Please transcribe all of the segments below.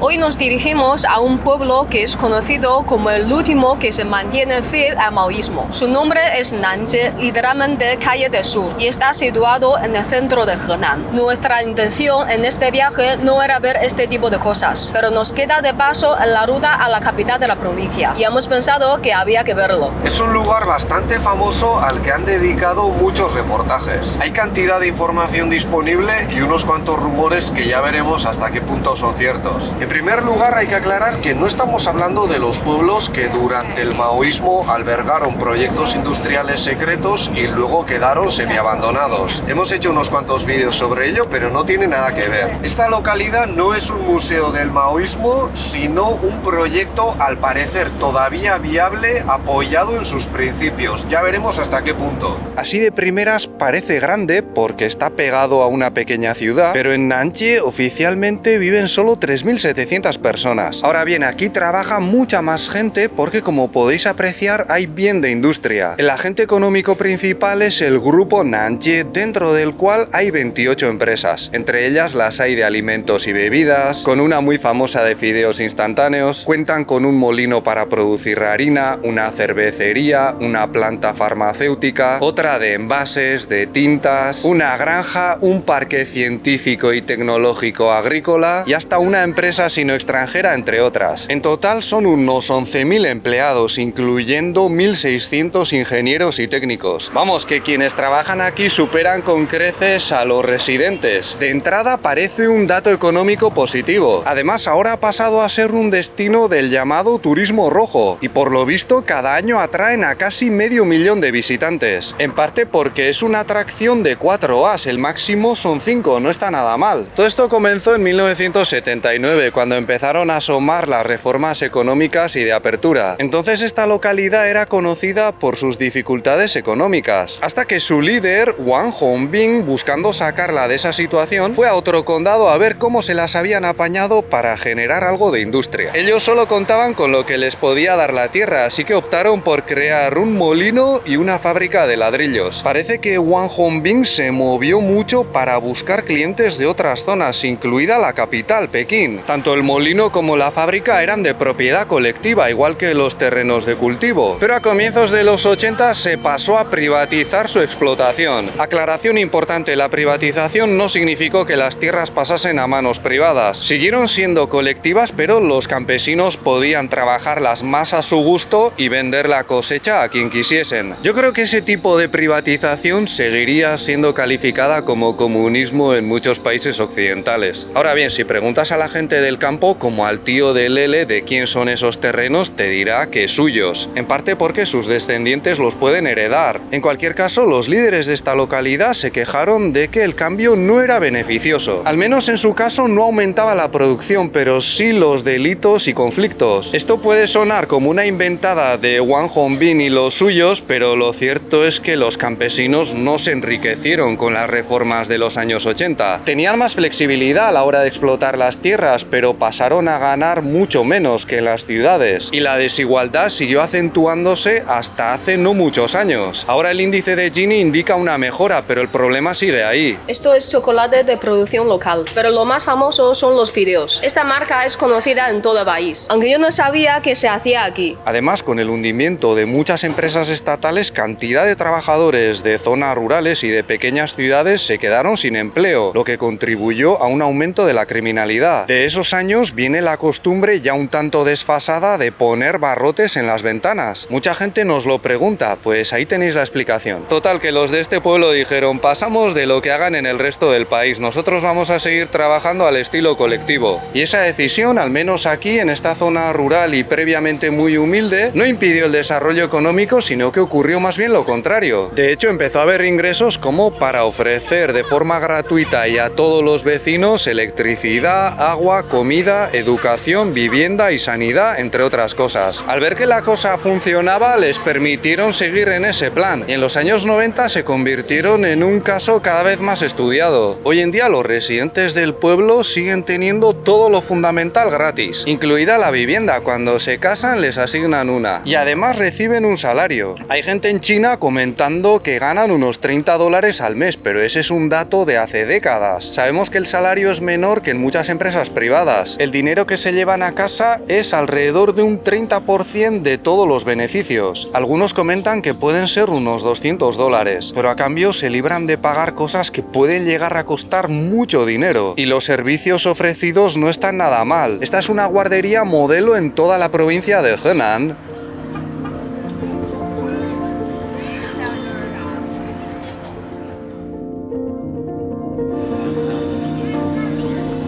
Hoy nos dirigimos a un pueblo que es conocido como el último que se mantiene fiel al maoísmo. Su nombre es Nanjie, literalmente calle del sur, y está situado en el centro de Henan. Nuestra intención en este viaje no era ver este tipo de cosas, pero nos queda de paso en la ruta a la capital de la provincia, y hemos pensado que había que verlo. Es un lugar bastante famoso al que han dedicado muchos reportajes. Hay cantidad de información disponible y unos cuantos rumores que ya veremos hasta qué punto son ciertos. En primer lugar, hay que aclarar que no estamos hablando de los pueblos que durante el maoísmo albergaron proyectos industriales secretos y luego quedaron semiabandonados. Hemos hecho unos cuantos vídeos sobre ello, pero no tiene nada que ver. Esta localidad no es un museo del maoísmo, sino un proyecto al parecer todavía viable, apoyado en sus principios. Ya veremos hasta qué punto. Así de primeras parece grande porque está pegado a una pequeña ciudad, pero en Nanjie oficialmente viven solo 3.700 personas. Ahora bien, aquí trabaja mucha más gente porque, como podéis apreciar, hay bien de industria. El agente económico principal es el grupo Nanjie, dentro del cual hay 28 empresas. Entre ellas las hay de alimentos y bebidas, con una muy famosa de fideos instantáneos, cuentan con un molino para producir harina, una cervecería, una planta farmacéutica, otra de envases, de tintas, una granja, un parque científico y tecnológico agrícola y hasta una empresa sino extranjera, entre otras. En total son unos 11.000 empleados, incluyendo 1.600 ingenieros y técnicos. Vamos, que quienes trabajan aquí superan con creces a los residentes. De entrada parece un dato económico positivo. Además, ahora ha pasado a ser un destino del llamado turismo rojo y por lo visto cada año atraen a casi 500.000 de visitantes. En parte porque es una atracción de 4 As, el máximo son 5, no está nada mal. Todo esto comenzó en 1979, cuando empezaron a asomar las reformas económicas y de apertura. Entonces esta localidad era conocida por sus dificultades económicas, hasta que su líder, Wang Hongbin, buscando sacarla de esa situación, fue a otro condado a ver cómo se las habían apañado para generar algo de industria. Ellos solo contaban con lo que les podía dar la tierra, así que optaron por crear un molino y una fábrica de ladrillos. Parece que Wang Hongbin se movió mucho para buscar clientes de otras zonas, incluida la capital, Pekín. Tanto el molino como la fábrica eran de propiedad colectiva, igual que los terrenos de cultivo. Pero a comienzos de los 80 se pasó a privatizar su explotación. Aclaración importante, la privatización no significó que las tierras pasasen a manos privadas. Siguieron siendo colectivas, pero los campesinos podían trabajarlas más a su gusto y vender la cosecha a quien quisiesen. Yo creo que ese tipo de privatización seguiría siendo calificada como comunismo en muchos países occidentales. Ahora bien, si preguntas a la gente del campo, como al tío de Lele, de quién son esos terrenos, te dirá que suyos, en parte porque sus descendientes los pueden heredar. En cualquier caso, los líderes de esta localidad se quejaron de que el cambio no era beneficioso. Al menos en su caso no aumentaba la producción, pero sí los delitos y conflictos. Esto puede sonar como una inventada de Wang Hongbin y los suyos, pero lo cierto es que los campesinos no se enriquecieron con las reformas de los años 80. Tenían más flexibilidad a la hora de explotar las tierras, pero pasaron a ganar mucho menos que en las ciudades, y la desigualdad siguió acentuándose hasta hace no muchos años. Ahora el índice de Gini indica una mejora, pero el problema sigue ahí. Esto es chocolate de producción local, pero lo más famoso son los fideos. Esta marca es conocida en todo el país, aunque yo no sabía que se hacía aquí. Además, con el hundimiento de muchas empresas estatales, cantidad de trabajadores de zonas rurales y de pequeñas ciudades se quedaron sin empleo, lo que contribuyó a un aumento de la criminalidad. De esos años viene la costumbre ya un tanto desfasada de poner barrotes en las ventanas. Mucha gente nos lo pregunta, pues ahí tenéis la explicación. Total, que los de este pueblo dijeron: pasamos de lo que hagan en el resto del país, nosotros vamos a seguir trabajando al estilo colectivo. Y esa decisión, al menos aquí en esta zona rural y previamente muy humilde, no impidió el desarrollo económico, sino que ocurrió más bien lo contrario. De hecho, empezó a haber ingresos como para ofrecer de forma gratuita y a todos los vecinos electricidad, agua, comida comida, educación, vivienda y sanidad, entre otras cosas. Al ver que la cosa funcionaba, les permitieron seguir en ese plan y en los años 90 se convirtieron en un caso cada vez más estudiado. Hoy en día los residentes del pueblo siguen teniendo todo lo fundamental gratis, incluida la vivienda. Cuando se casan les asignan una y además reciben un salario. Hay gente en China comentando que ganan unos $30 al mes, pero ese es un dato de hace décadas. Sabemos que el salario es menor que en muchas empresas privadas. El dinero que se llevan a casa es alrededor de un 30% de todos los beneficios. Algunos comentan que pueden ser unos $200, pero a cambio se libran de pagar cosas que pueden llegar a costar mucho dinero. Y los servicios ofrecidos no están nada mal. Esta es una guardería modelo en toda la provincia de Henan.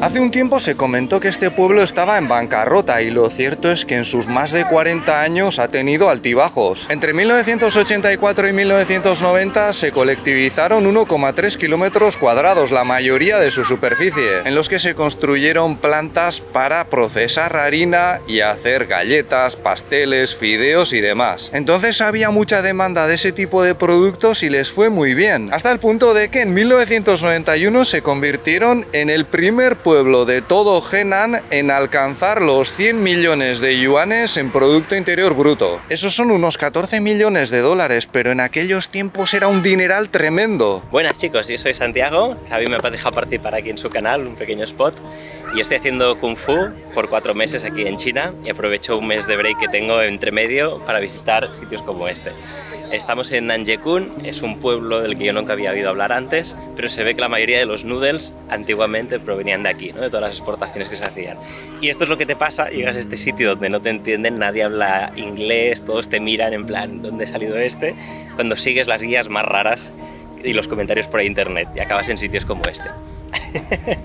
Hace un tiempo se comentó que este pueblo estaba en bancarrota y lo cierto es que en sus más de 40 años ha tenido altibajos. Entre 1984 y 1990 se colectivizaron 1,3 kilómetros cuadrados, la mayoría de su superficie, en los que se construyeron plantas para procesar harina y hacer galletas, pasteles, fideos y demás. Entonces había mucha demanda de ese tipo de productos y les fue muy bien, hasta el punto de que en 1991 se convirtieron en el primer pueblo de todo Henan en alcanzar los 100 millones de yuanes en Producto Interior Bruto. Esos son unos 14 millones de dólares, pero en aquellos tiempos era un dineral tremendo. Buenas chicos, yo soy Santiago, Javi me ha dejado participar aquí en su canal, un pequeño spot, y estoy haciendo Kung Fu por 4 meses aquí en China y aprovecho un mes de break que tengo entre medio para visitar sitios como este. Estamos en Nanjekun, es un pueblo del que yo nunca había oído hablar antes, pero se ve que la mayoría de los noodles antiguamente provenían de aquí, ¿no? De todas las exportaciones que se hacían. Y esto es lo que te pasa, llegas a este sitio donde no te entienden, nadie habla inglés, todos te miran en plan, ¿dónde ha salido este? Cuando sigues las guías más raras y los comentarios por internet y acabas en sitios como este.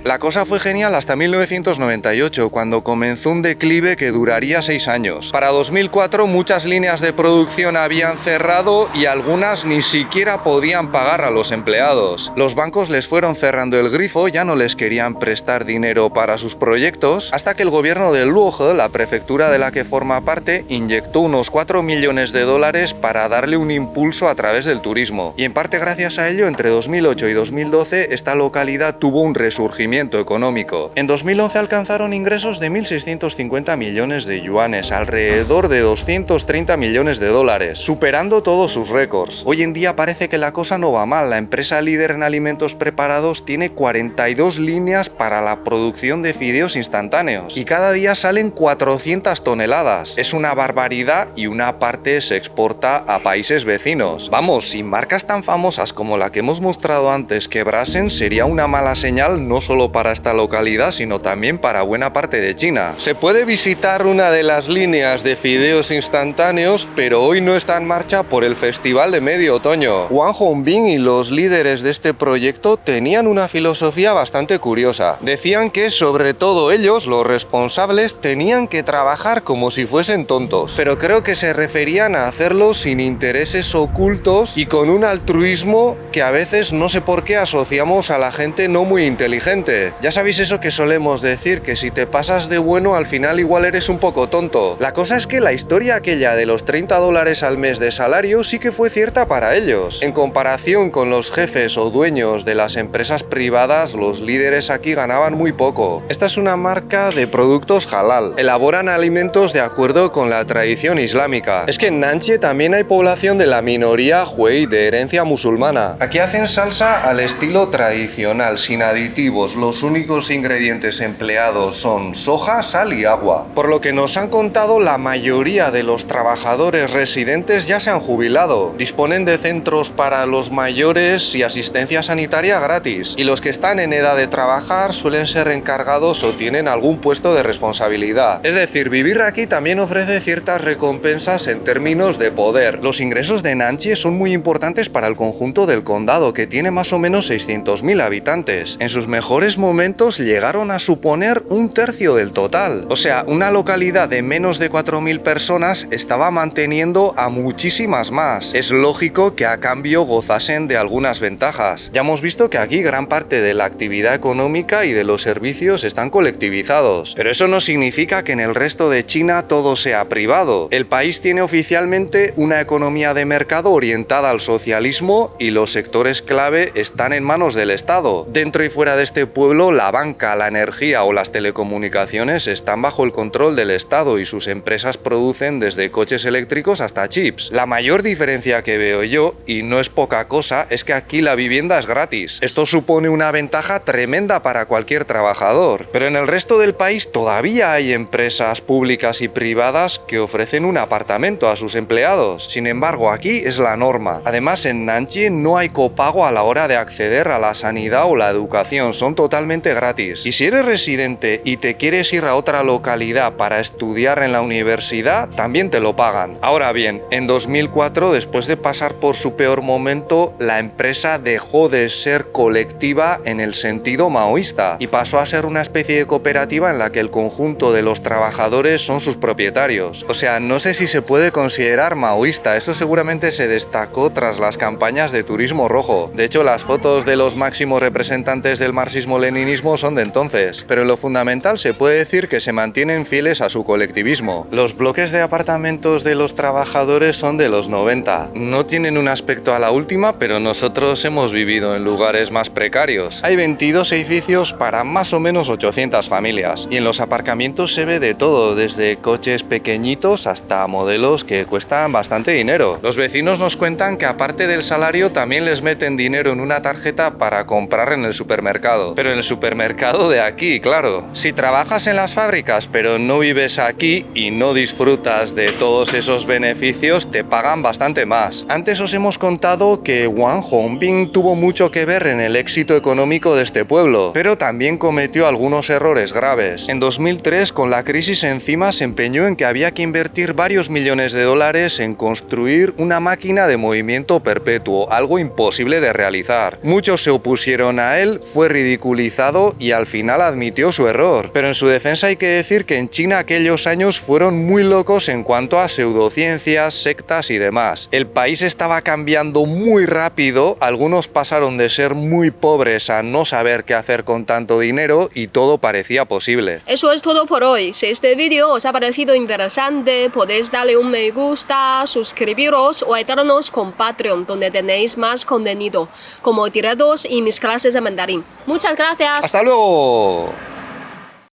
La cosa fue genial hasta 1998, cuando comenzó un declive que duraría 6 años. Para 2004 muchas líneas de producción habían cerrado y algunas ni siquiera podían pagar a los empleados. Los bancos les fueron cerrando el grifo, ya no les querían prestar dinero para sus proyectos, hasta que el gobierno de Luohe, la prefectura de la que forma parte, inyectó unos 4 millones de dólares para darle un impulso a través del turismo. Y en parte gracias a ello, entre 2008 y 2012, esta localidad tuvo un resurgimiento económico. En 2011 alcanzaron ingresos de 1.650 millones de yuanes, alrededor de 230 millones de dólares, superando todos sus récords. Hoy en día parece que la cosa no va mal. La empresa líder en alimentos preparados tiene 42 líneas para la producción de fideos instantáneos y cada día salen 400 toneladas. Es una barbaridad y una parte se exporta a países vecinos. Vamos, si marcas tan famosas como la que hemos mostrado antes quebrasen, sería una mala señal no solo para esta localidad, sino también para buena parte de China. Se puede visitar una de las líneas de fideos instantáneos, pero hoy no está en marcha por el Festival de Medio Otoño. Wang Hongbin y los líderes de este proyecto tenían una filosofía bastante curiosa. Decían que, sobre todo ellos, los responsables, tenían que trabajar como si fuesen tontos, pero creo que se referían a hacerlo sin intereses ocultos y con un altruismo que a veces no sé por qué asociamos a la gente no muy inteligente. Ya sabéis eso que solemos decir, que si te pasas de bueno al final igual eres un poco tonto. La cosa es que la historia aquella de los $30 al mes de salario sí que fue cierta para ellos. En comparación con los jefes o dueños de las empresas privadas, los líderes aquí ganaban muy poco. Esta es una marca de productos halal. Elaboran alimentos de acuerdo con la tradición islámica. Es que en Nanjie también hay población de la minoría Hui de herencia musulmana. Aquí hacen salsa al estilo tradicional, sin aditivos. Los únicos ingredientes empleados son soja, sal y agua. Por lo que nos han contado, la mayoría de los trabajadores residentes ya se han jubilado. Disponen de centros para los mayores y asistencia sanitaria gratis. Y los que están en edad de trabajar suelen ser encargados o tienen algún puesto de responsabilidad. Es decir, vivir aquí también ofrece ciertas recompensas en términos de poder. Los ingresos de Nanjie son muy importantes para el conjunto del condado, que tiene más o menos 600.000 habitantes. habitantes. En sus mejores momentos llegaron a suponer un tercio del total. O sea, una localidad de menos de 4.000 personas estaba manteniendo a muchísimas más. Es lógico que a cambio gozasen de algunas ventajas. Ya hemos visto que aquí gran parte de la actividad económica y de los servicios están colectivizados. Pero eso no significa que en el resto de China todo sea privado. El país tiene oficialmente una economía de mercado orientada al socialismo y los sectores clave están en manos del Estado. Dentro y fuera de este pueblo, la banca, la energía o las telecomunicaciones están bajo el control del Estado y sus empresas producen desde coches eléctricos hasta chips. La mayor diferencia que veo yo, y no es poca cosa, es que aquí la vivienda es gratis. Esto supone una ventaja tremenda para cualquier trabajador. Pero en el resto del país todavía hay empresas públicas y privadas que ofrecen un apartamento a sus empleados. Sin embargo, aquí es la norma. Además, en Nanjing no hay copago a la hora de acceder a la sanidad o la educación, son totalmente gratis. Y si eres residente y te quieres ir a otra localidad para estudiar en la universidad, también te lo pagan. Ahora bien, en 2004, después de pasar por su peor momento, la empresa dejó de ser colectiva en el sentido maoísta y pasó a ser una especie de cooperativa en la que el conjunto de los trabajadores son sus propietarios. O sea, no sé si se puede considerar maoísta, eso seguramente se destacó tras las campañas de turismo rojo. De hecho, las fotos de los máximos representantes del marxismo-leninismo son de entonces, pero en lo fundamental se puede decir que se mantienen fieles a su colectivismo. Los bloques de apartamentos de los trabajadores son de los 90. No tienen un aspecto a la última, pero nosotros hemos vivido en lugares más precarios. Hay 22 edificios para más o menos 800 familias y en los aparcamientos se ve de todo, desde coches pequeñitos hasta modelos que cuestan bastante dinero. Los vecinos nos cuentan que aparte del salario también les meten dinero en una tarjeta para comprar en el supermercado. Pero en el supermercado de aquí, claro. Si trabajas en las fábricas pero no vives aquí y no disfrutas de todos esos beneficios, te pagan bastante más. Antes os hemos contado que Wang Hongbing tuvo mucho que ver en el éxito económico de este pueblo, pero también cometió algunos errores graves. En 2003, con la crisis encima, se empeñó en que había que invertir varios millones de dólares en construir una máquina de movimiento perpetuo, algo imposible de realizar. Muchos se opusieron a él, fue ridiculizado y al final admitió su error. Pero en su defensa hay que decir que en China aquellos años fueron muy locos en cuanto a pseudociencias, sectas y demás. El país estaba cambiando muy rápido, algunos pasaron de ser muy pobres a no saber qué hacer con tanto dinero y todo parecía posible. Eso es todo por hoy. Si este vídeo os ha parecido interesante, podéis darle un me gusta, suscribiros o ayudarnos con Patreon, donde tenéis más contenido, como tirados y mis clases de mandarín. Muchas gracias. ¡Hasta luego!